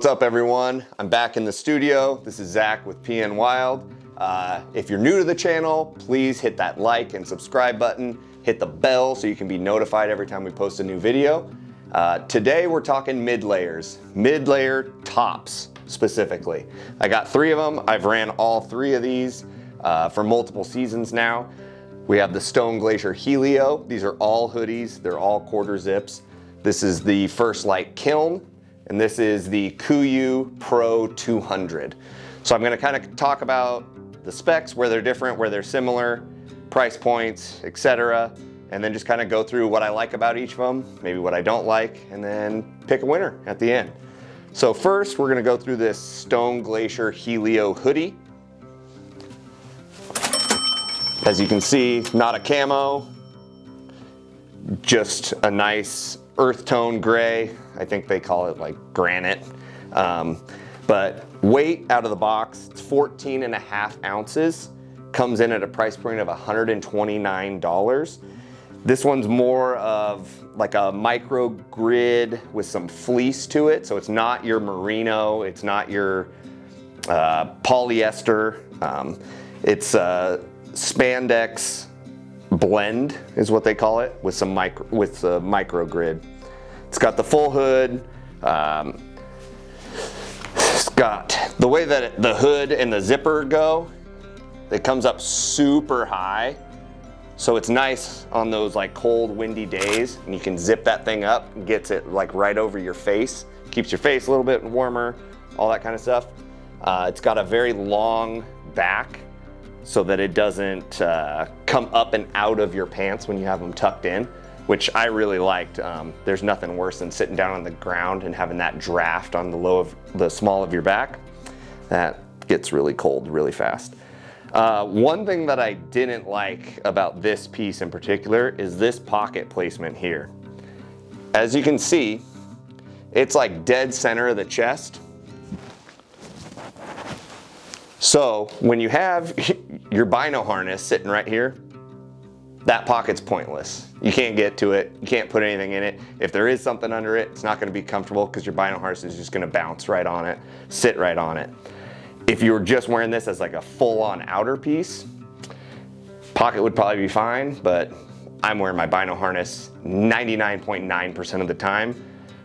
What's up, everyone? I'm back in the studio. This is Zack with PNWild. If you're new to the channel, please hit that like and subscribe button. Hit the bell so you can be notified every time we post a new video. Today we're talking mid-layers, mid-layer tops specifically. I got 3 of them. I've ran all 3 of these for multiple seasons now. We have the Stone Glacier Helio. These are all hoodies. They're all quarter zips. This is the First Light Kiln, and this is the Kuyu Pro 200. So I'm gonna kind of talk about the specs, where they're different, where they're similar, price points, etc. And then just kind of go through what I like about each of them, maybe what I don't like, and then pick a winner at the end. So first, we're gonna go through this Stone Glacier Helio hoodie. As you can see, not a camo, just a nice earth tone gray. I think they call it like granite. But weight out of the box, it's 14.5 ounces. Comes in at a price point of $129. This one's more of like a micro grid with some fleece to it. So it's not your merino, it's not your polyester. It's a spandex blend is what they call it, with some micro grid. It's got the full hood. It's got the way that the hood and the zipper go. It comes up super high, so it's nice on those like cold, windy days, and you can zip that thing up and gets it like right over your face. Keeps your face a little bit warmer, all that kind of stuff. It's got a very long back, so that it doesn't come up and out of your pants when you have them tucked in, which I really liked. There's nothing worse than sitting down on the ground and having that draft on the small of your back. That gets really cold really fast. One thing that I didn't like about this piece in particular is this pocket placement here. As you can see, it's like dead center of the chest. So when you have your bino harness sitting right here, that pocket's pointless. You can't get to it, you can't put anything in it. If there is something under it, it's not gonna be comfortable because your bino harness is just gonna bounce right on it, sit right on it. If you were just wearing this as like a full-on outer piece, pocket would probably be fine, but I'm wearing my bino harness 99.9% of the time.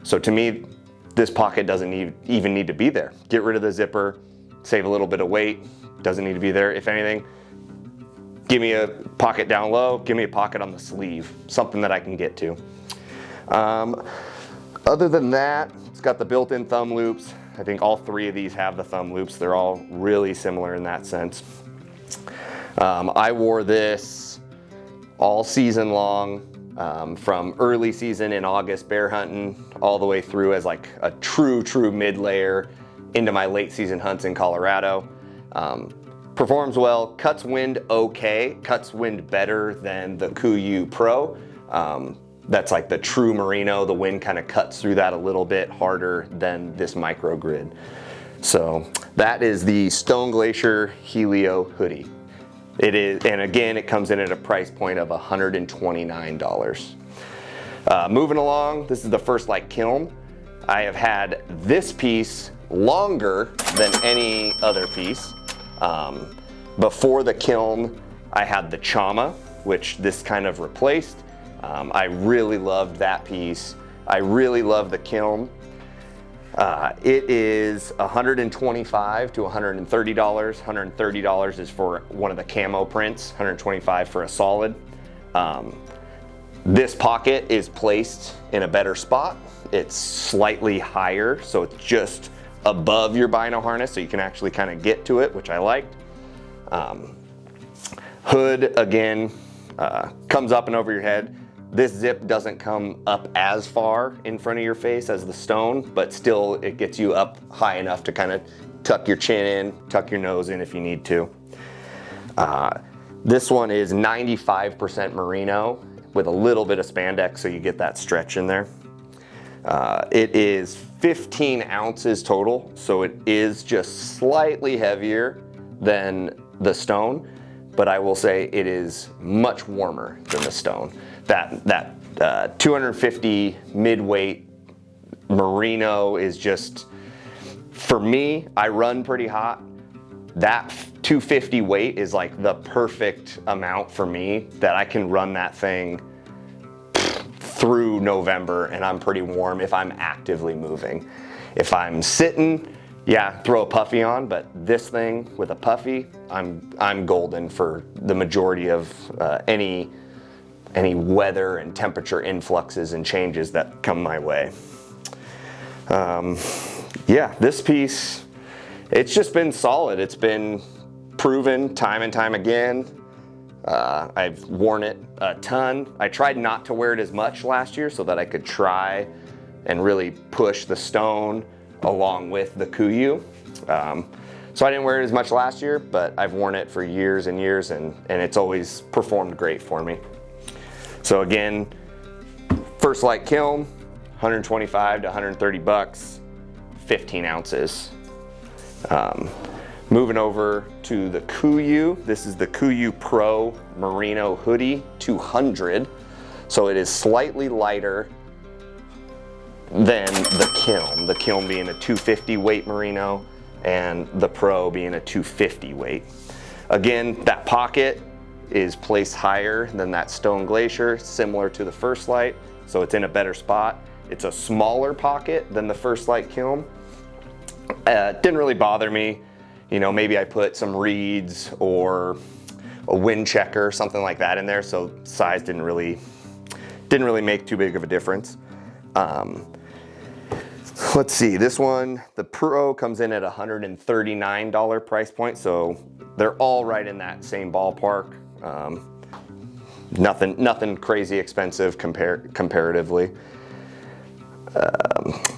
So to me, this pocket doesn't even need to be there. Get rid of the zipper, save a little bit of weight, doesn't need to be there. If anything, give me a pocket down low, give me a pocket on the sleeve, something that I can get to. Other than that, it's got the built-in thumb loops. I think all 3 of these have the thumb loops. They're all really similar in that sense. I wore this all season long, from early season in August bear hunting all the way through as like a true mid-layer into my late season hunts in Colorado. Performs well, cuts wind okay, cuts wind better than the Kuyu Pro. That's like the true merino. The wind kind of cuts through that a little bit harder than this micro grid. So that is the Stone Glacier Helio hoodie. It is, and again, it comes in at a price point of $129. Moving along, this is the First Light Kiln. I have had this piece longer than any other piece. Before the kiln, I had the Chama, which this kind of replaced. I really loved that piece. I really love the kiln. It is $125 to $130. $130 is for one of the camo prints, $125 for a solid. This pocket is placed in a better spot. It's slightly higher, so it's just above your bino harness, so you can actually kind of get to it, which I liked. Hood, again, comes up and over your head. This zip doesn't come up as far in front of your face as the Stone, but still it gets you up high enough to kind of tuck your chin in, tuck your nose in if you need to. This one is 95% merino with a little bit of spandex, so you get that stretch in there. It is 15 ounces total, so it is just slightly heavier than the Stone, but I will say it is much warmer than the Stone. That 250 mid-weight merino is just, for me, I run pretty hot. That 250 weight is like the perfect amount for me that I can run that thing through November and I'm pretty warm if I'm actively moving. If I'm sitting, yeah, throw a puffy on, but this thing with a puffy, I'm golden for the majority of any weather and temperature influxes and changes that come my way. Yeah, this piece, it's just been solid. It's been proven time and time again. I've worn it a ton. I tried not to wear it as much last year so that I could try and really push the stone along with the Kuyu. So I didn't wear it as much last year, but I've worn it for years and years, and it's always performed great for me. So again, first light kiln, 125 to 130 bucks, 15 ounces. Moving over to the Kuyu. This is the Kuyu Pro Merino Hoodie 200. So it is slightly lighter than the kiln being a 250 weight merino and the Pro being a 250 weight. Again, that pocket is placed higher than that Stone Glacier, similar to the First Light, so it's in a better spot. It's a smaller pocket than the First Light kiln. Didn't really bother me. You know, maybe I put some reeds or a wind checker, something like that in there, so size didn't really make too big of a difference. Let's see, this one, the Pro comes in at $139 price point, so they're all right in that same ballpark. Nothing crazy expensive comparatively.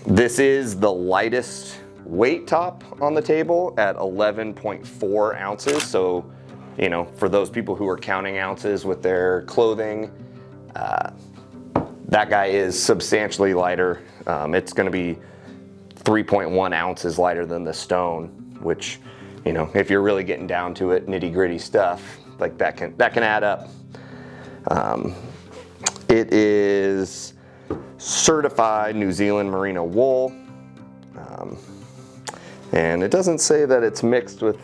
This is the lightest weight top on the table at 11.4 ounces. So, you know, for those people who are counting ounces with their clothing, that guy is substantially lighter. It's going to be 3.1 ounces lighter than the Stone, which, you know, if you're really getting down to it, nitty gritty stuff, like that can add up. It is certified New Zealand merino wool. And it doesn't say that it's mixed with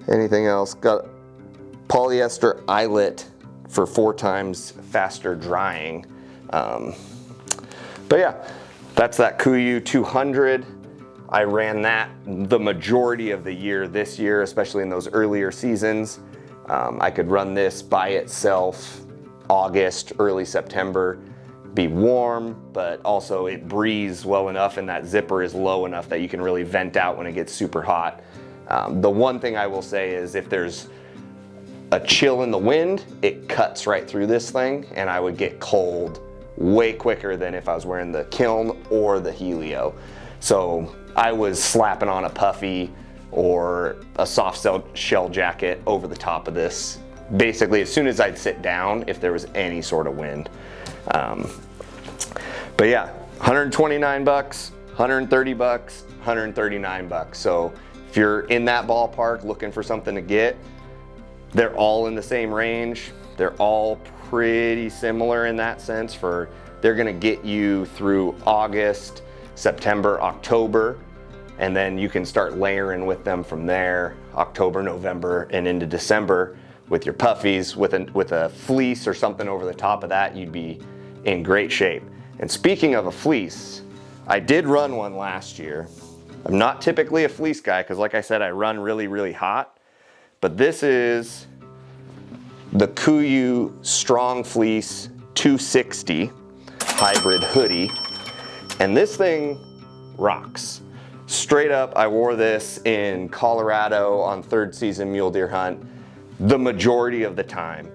anything else. Got polyester eyelet for 4 times faster drying. But yeah, that's that Kuyu 200. I ran that the majority of the year this year, especially in those earlier seasons. I could run this by itself August, early September, be warm, but also it breathes well enough and that zipper is low enough that you can really vent out when it gets super hot. The one thing I will say is if there's a chill in the wind, it cuts right through this thing and I would get cold way quicker than if I was wearing the kiln or the Helio. So I was slapping on a puffy or a soft shell jacket over the top of this, basically as soon as I'd sit down if there was any sort of wind. But yeah, 129 bucks, 130 bucks, 139 bucks. So if you're in that ballpark looking for something to get, they're all in the same range. They're all pretty similar in that sense. They're gonna get you through August, September, October, and then you can start layering with them from there, October, November, and into December with your puffies. With a fleece or something over the top of that, you'd be in great shape. And speaking of a fleece, I did run one last year. I'm not typically a fleece guy because like I said, I run really, really hot, but this is the Kuyu Strong Fleece 260 hybrid hoodie. And this thing rocks. Straight up, I wore this in Colorado on 3rd season mule deer hunt the majority of the time.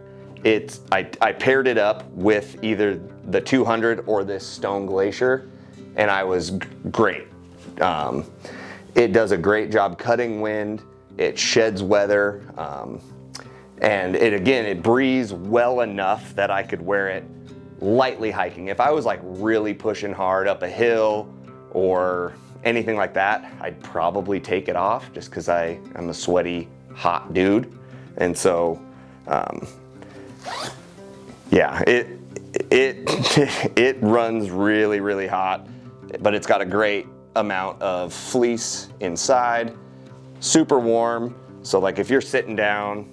I paired it up with either the 200 or this Stone Glacier, and I was great. It does a great job cutting wind, it sheds weather, and it breathes well enough that I could wear it lightly hiking. If I was like really pushing hard up a hill or anything like that, I'd probably take it off just because I'm a sweaty, hot dude. And so, yeah, it runs really, really hot, but it's got a great amount of fleece inside, super warm. So like if you're sitting down,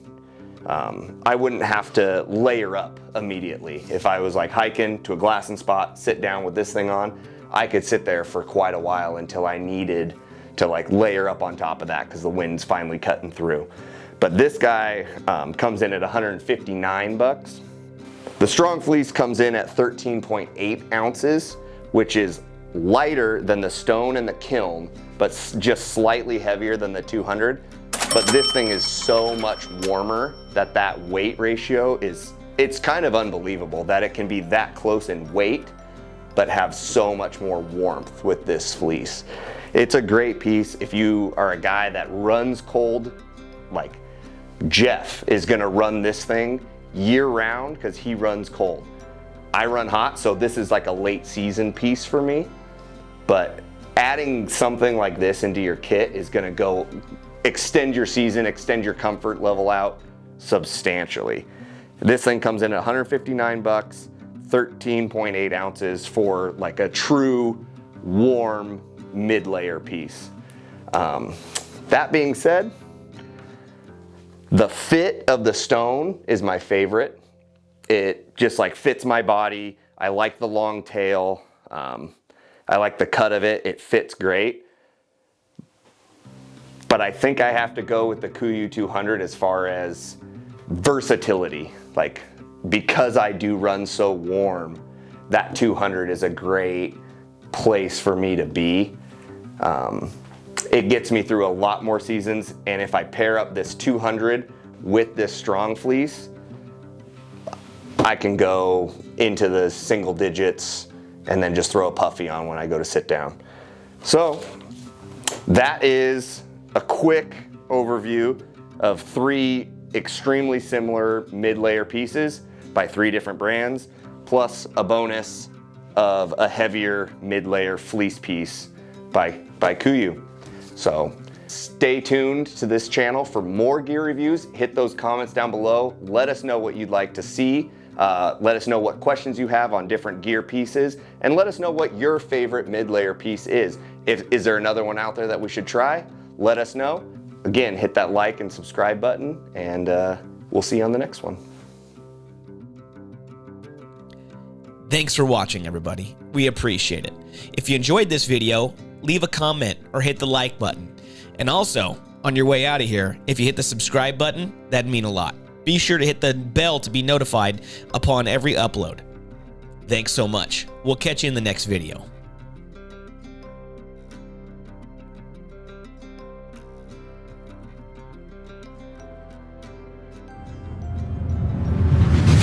I wouldn't have to layer up immediately. If I was like hiking to a glassing spot, sit down with this thing on, I could sit there for quite a while until I needed to like layer up on top of that because the wind's finally cutting through. But this guy comes in at 159 bucks. The strong fleece comes in at 13.8 ounces, which is lighter than the stone and the kiln, but just slightly heavier than the 200. But this thing is so much warmer that that weight ratio it's kind of unbelievable that it can be that close in weight, but have so much more warmth with this fleece. It's a great piece if you are a guy that runs cold. Like Jeff is gonna run this thing year round because he runs cold. I run hot, so this is like a late season piece for me. But adding something like this into your kit is gonna go extend your season, extend your comfort level out substantially. This thing comes in at 159 bucks, 13.8 ounces for like a true warm mid-layer piece. That being said, the fit of the stone is my favorite. It just like fits my body. I like the long tail. I like the cut of it. It fits great. But I think I have to go with the Kuyu 200 as far as versatility. Like, because I do run so warm, that 200 is a great place for me to be. It gets me through a lot more seasons, and if I pair up this 200 with this strong fleece, I can go into the single digits and then just throw a puffy on when I go to sit down. So that is a quick overview of 3 extremely similar mid-layer pieces by 3 different brands, plus a bonus of a heavier mid-layer fleece piece by Kuyu. So stay tuned to this channel for more gear reviews. Hit those comments down below. Let us know what you'd like to see. Let us know what questions you have on different gear pieces, and let us know what your favorite mid-layer piece is. Is there another one out there that we should try? Let us know. Again, hit that like and subscribe button, and we'll see you on the next one. Thanks for watching, everybody. We appreciate it. If you enjoyed this video, leave a comment or hit the like button. And also, on your way out of here, if you hit the subscribe button, that'd mean a lot. Be sure to hit the bell to be notified upon every upload. Thanks so much. We'll catch you in the next video.